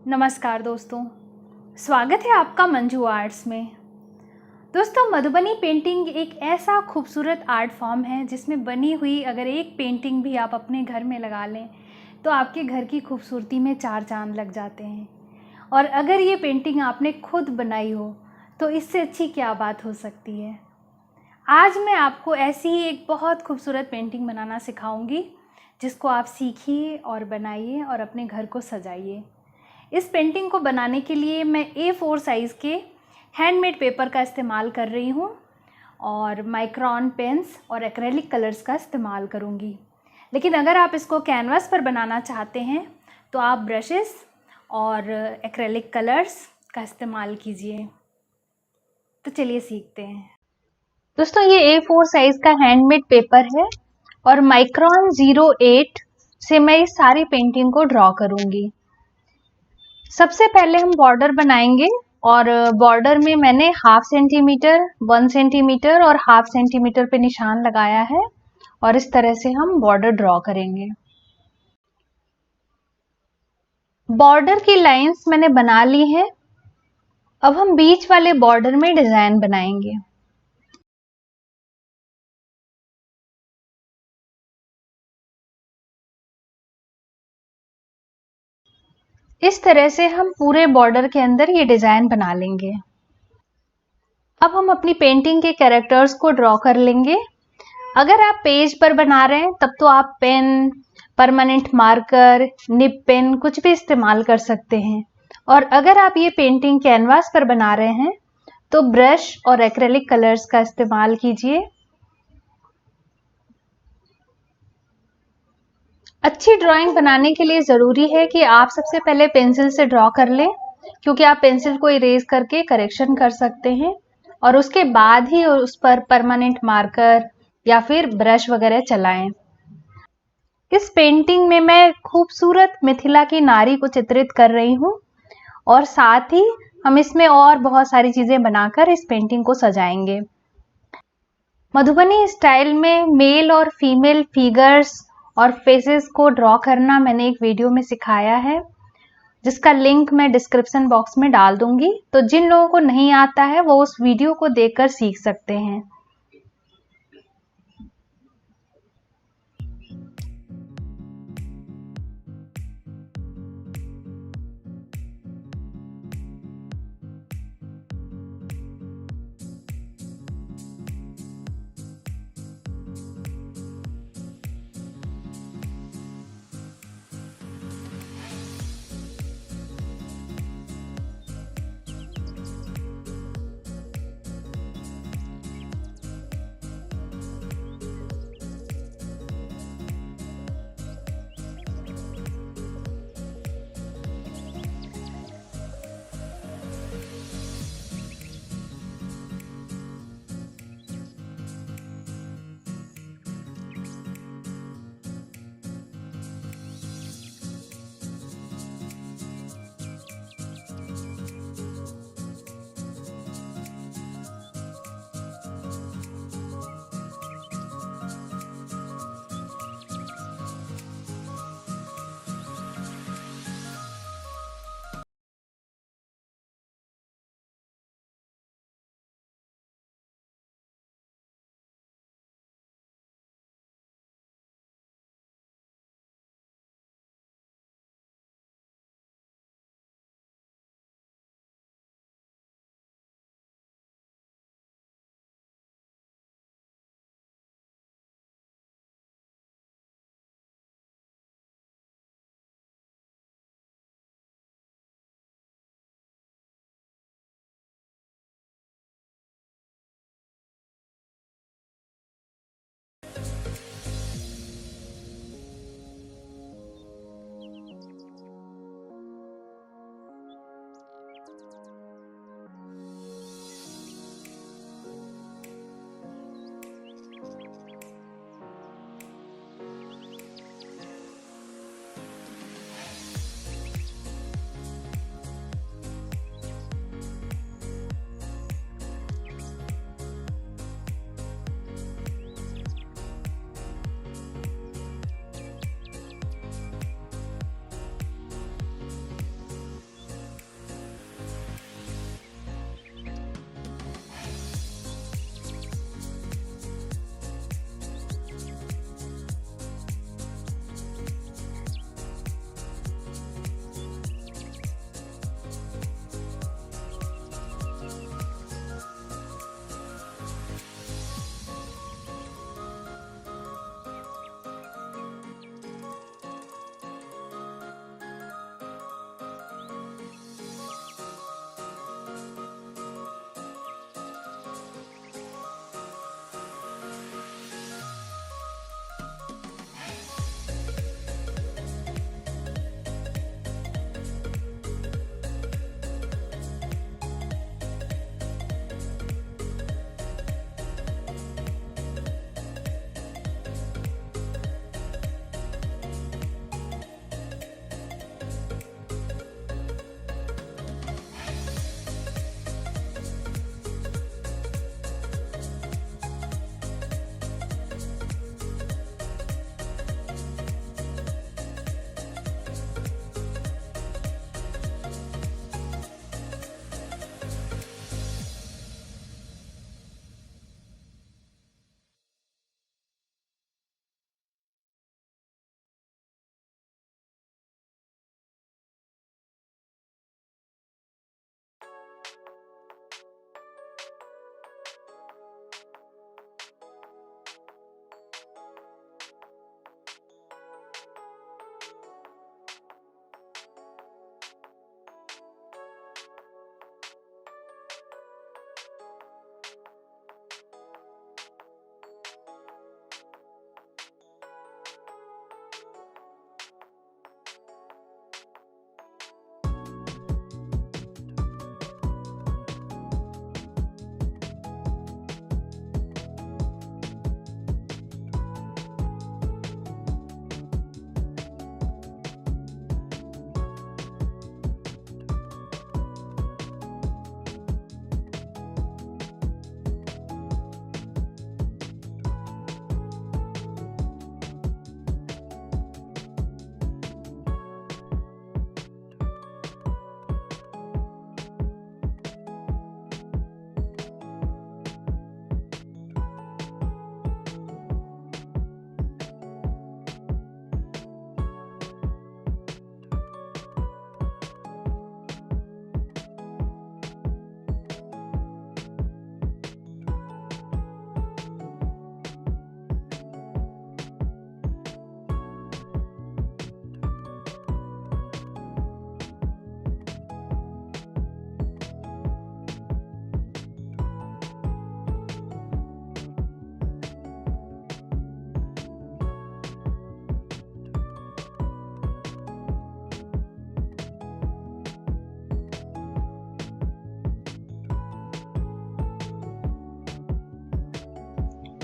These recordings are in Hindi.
नमस्कार दोस्तों, स्वागत है आपका मंजू आर्ट्स में। दोस्तों, मधुबनी पेंटिंग एक ऐसा खूबसूरत आर्ट फॉर्म है जिसमें बनी हुई अगर एक पेंटिंग भी आप अपने घर में लगा लें तो आपके घर की खूबसूरती में चार चांद लग जाते हैं। और अगर ये पेंटिंग आपने खुद बनाई हो तो इससे अच्छी क्या बात हो सकती है। आज मैं आपको ऐसी ही एक बहुत खूबसूरत पेंटिंग बनाना सिखाऊंगी जिसको आप सीखिए और बनाइए और अपने घर को सजाइए। इस पेंटिंग को बनाने के लिए मैं A4 साइज़ के हैंडमेड पेपर का इस्तेमाल कर रही हूँ और माइक्रॉन पेन्स और एक्रेलिक कलर्स का इस्तेमाल करूँगी। लेकिन अगर आप इसको कैनवास पर बनाना चाहते हैं तो आप ब्रशेस और एक्रेलिक कलर्स का इस्तेमाल कीजिए। तो चलिए सीखते हैं। दोस्तों, ये A4 साइज़ का हैंडमेड पेपर है और माइक्रॉन 08 से मैं इस सारी पेंटिंग को ड्रॉ करूँगी। सबसे पहले हम बॉर्डर बनाएंगे और बॉर्डर में मैंने 1/2 सेंटीमीटर, 1 सेंटीमीटर और 1/2 सेंटीमीटर पे निशान लगाया है और इस तरह से हम बॉर्डर ड्रॉ करेंगे। बॉर्डर की लाइंस मैंने बना ली है। अब हम बीच वाले बॉर्डर में डिजाइन बनाएंगे। इस तरह से हम पूरे बॉर्डर के अंदर ये डिजाइन बना लेंगे। अब हम अपनी पेंटिंग के कैरेक्टर्स को ड्रॉ कर लेंगे। अगर आप पेज पर बना रहे हैं तब तो आप pen, permanent marker, nib pen कुछ भी इस्तेमाल कर सकते हैं। और अगर आप ये पेंटिंग कैनवास पर बना रहे हैं तो ब्रश और एक्रेलिक कलर्स का इस्तेमाल कीजिए। अच्छी ड्राइंग बनाने के लिए ज़रूरी है कि आप सबसे पहले पेंसिल से ड्रॉ कर लें, क्योंकि आप पेंसिल को इरेज करके करेक्शन कर सकते हैं और उसके बाद ही उस पर परमानेंट मार्कर या फिर ब्रश वगैरह चलाएं। इस पेंटिंग में मैं खूबसूरत मिथिला की नारी को चित्रित कर रही हूँ और साथ ही हम इसमें और बहुत सारी चीजें बनाकर इस पेंटिंग को सजाएंगे। मधुबनी स्टाइल में मेल और फीमेल फिगर्स और फेसेस को ड्रॉ करना मैंने एक वीडियो में सिखाया है, जिसका लिंक मैं डिस्क्रिप्शन बॉक्स में डाल दूंगी। तो जिन लोगों को नहीं आता है वो उस वीडियो को देखकर सीख सकते हैं।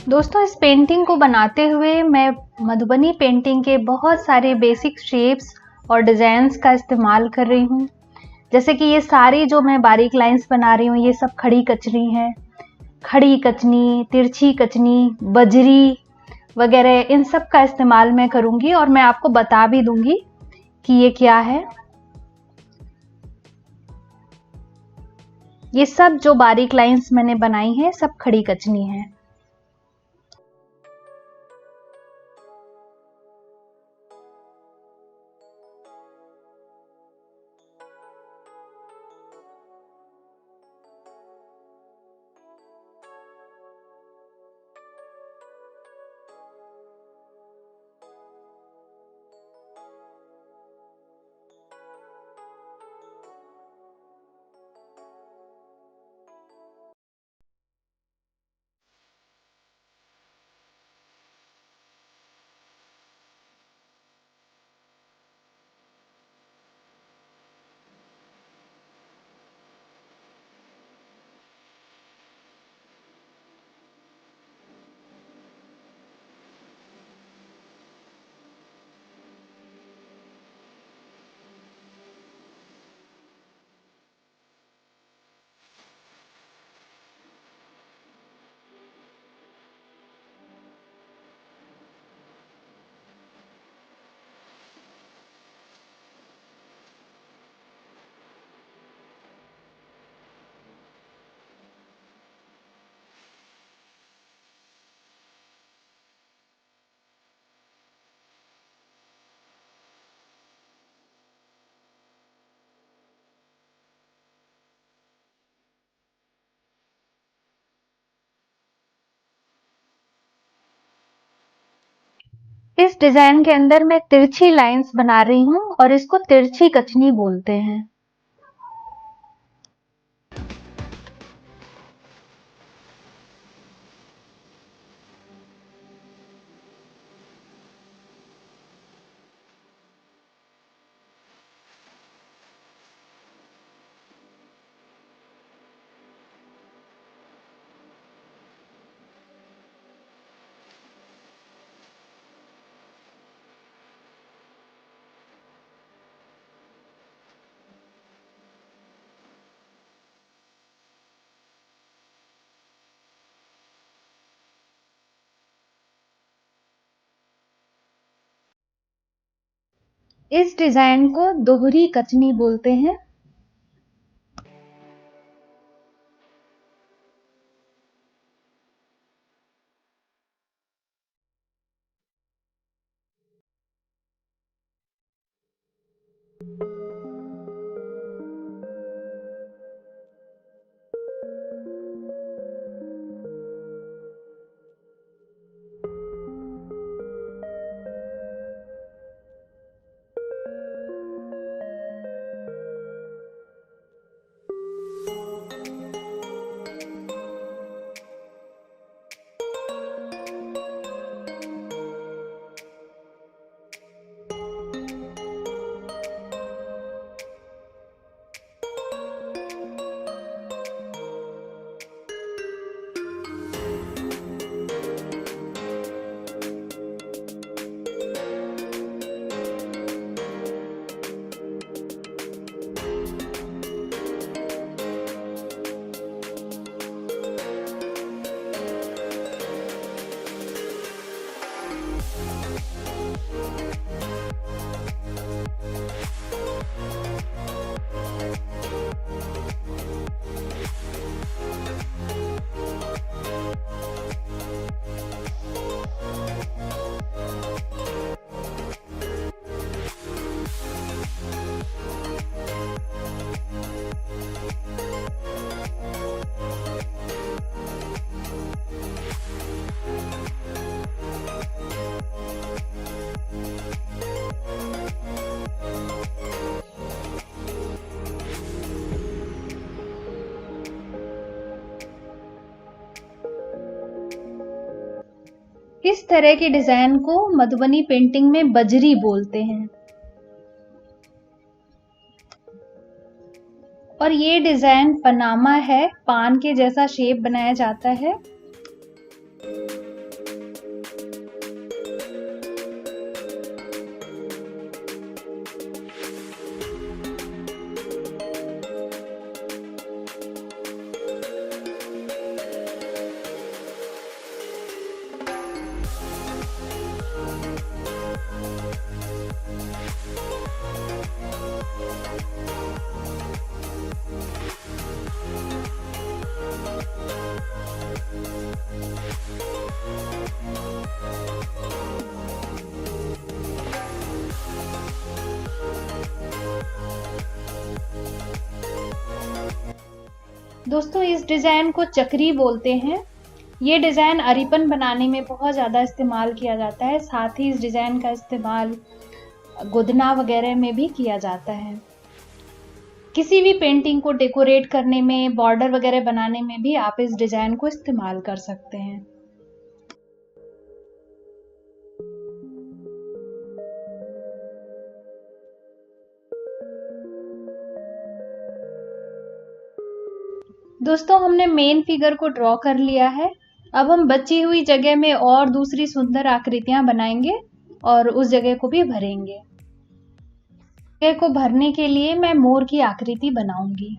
दोस्तों, इस पेंटिंग को बनाते हुए मैं मधुबनी पेंटिंग के बहुत सारे बेसिक शेप्स और डिज़ाइंस का इस्तेमाल कर रही हूँ। जैसे कि ये सारी जो मैं बारीक लाइंस बना रही हूँ, ये सब खड़ी कचनी है। खड़ी कचनी, तिरछी कचनी, बजरी वगैरह इन सब का इस्तेमाल मैं करूँगी और मैं आपको बता भी दूँगी कि ये क्या है। ये सब जो बारीक लाइंस मैंने बनाई हैं, सब खड़ी कचनी है। इस डिजाइन के अंदर मैं तिरछी लाइंस बना रही हूँ और इसको तिरछी कचनी बोलते हैं। इस डिजाइन को दोहरी कचनी बोलते हैं। इस तरह के डिजाइन को मधुबनी पेंटिंग में बजरी बोलते हैं। और ये डिजाइन पनामा है, पान के जैसा शेप बनाया जाता है। दोस्तों इस डिज़ाइन को चक्री बोलते हैं। ये डिज़ाइन अरीपन बनाने में बहुत ज़्यादा इस्तेमाल किया जाता है। साथ ही इस डिज़ाइन का इस्तेमाल गुदना वगैरह में भी किया जाता है। किसी भी पेंटिंग को डेकोरेट करने में, बॉर्डर वगैरह बनाने में भी आप इस डिज़ाइन को इस्तेमाल कर सकते हैं। दोस्तों हमने मेन फिगर को ड्रॉ कर लिया है। अब हम बची हुई जगह में और दूसरी सुंदर आकृतियां बनाएंगे और उस जगह को भी भरेंगे। जगह को भरने के लिए मैं मोर की आकृति बनाऊंगी।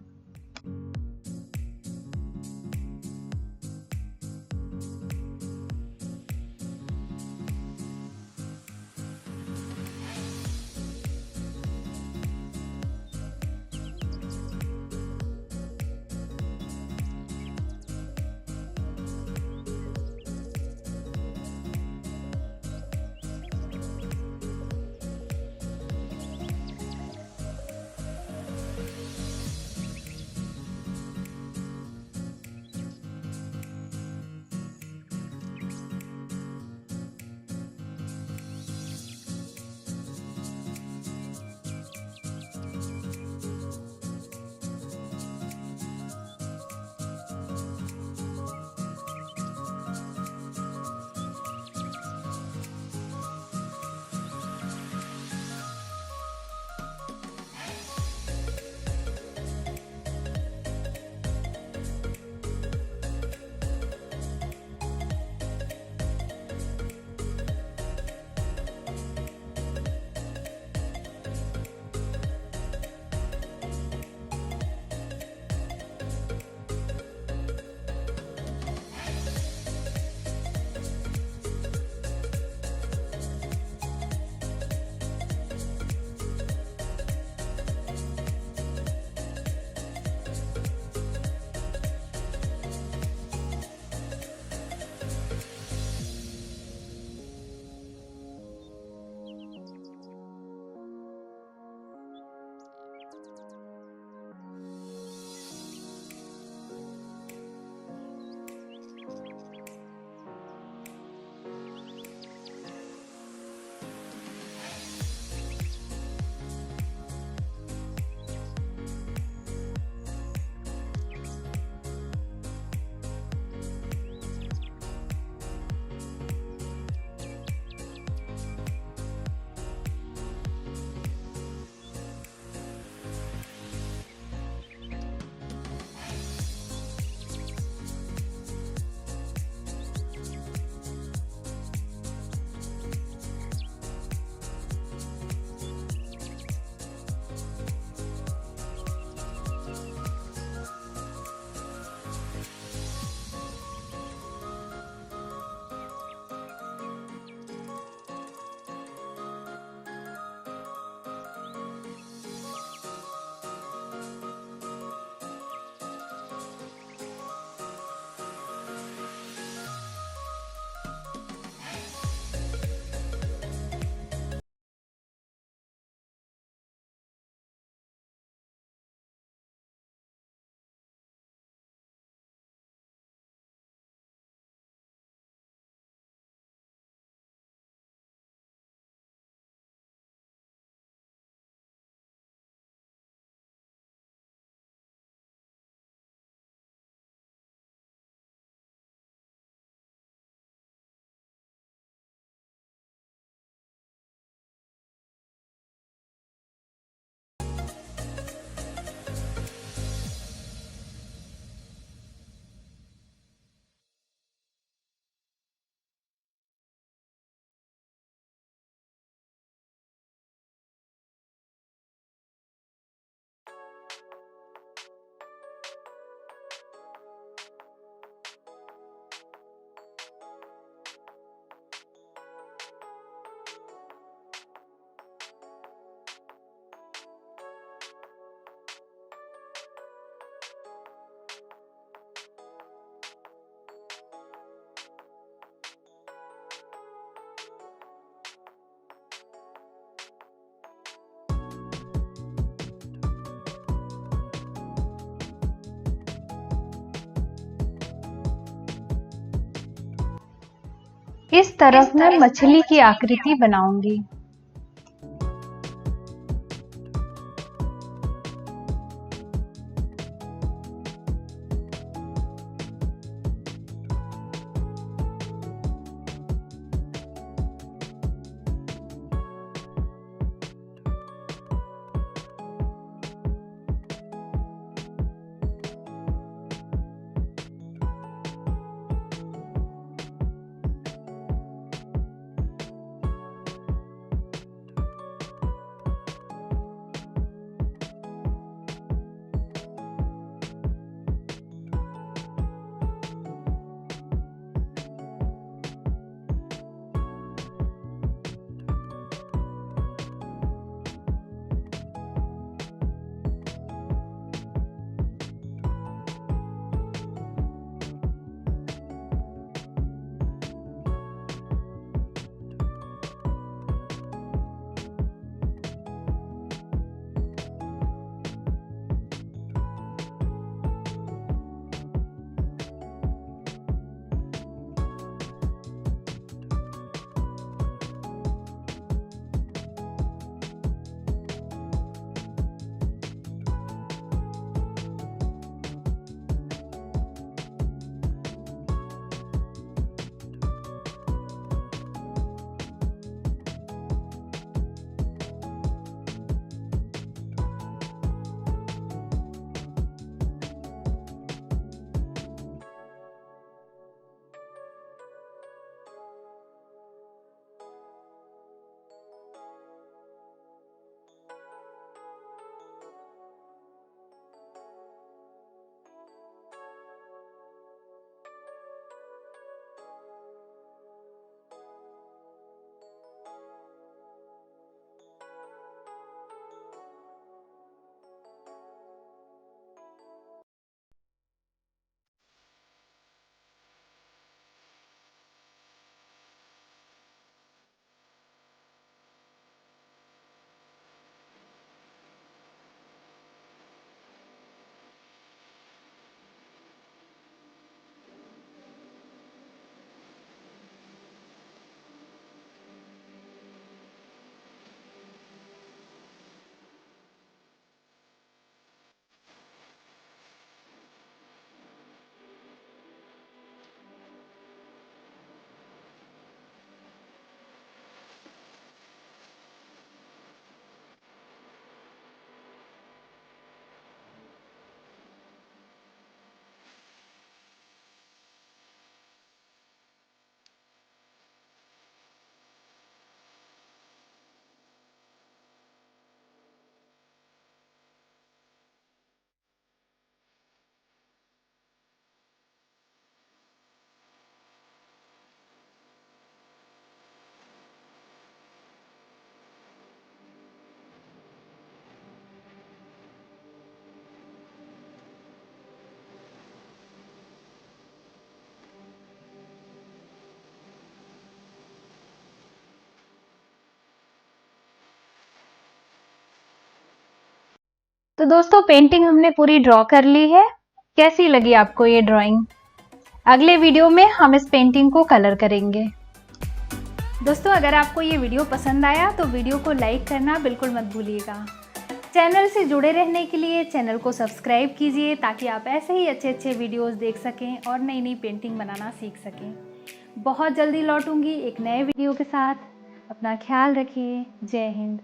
इस तरफ मैं मछली की आकृति बनाऊंगी। तो दोस्तों पेंटिंग हमने पूरी ड्रॉ कर ली है। कैसी लगी आपको ये ड्राइंग? अगले वीडियो में हम इस पेंटिंग को कलर करेंगे। दोस्तों अगर आपको ये वीडियो पसंद आया तो वीडियो को लाइक करना बिल्कुल मत भूलिएगा। चैनल से जुड़े रहने के लिए चैनल को सब्सक्राइब कीजिए ताकि आप ऐसे ही अच्छे अच्छे वीडियोस देख सकें और नई नई पेंटिंग बनाना सीख सकें। बहुत जल्दी लौटूंगी एक नए वीडियो के साथ। अपना ख्याल रखिए। जय हिंद।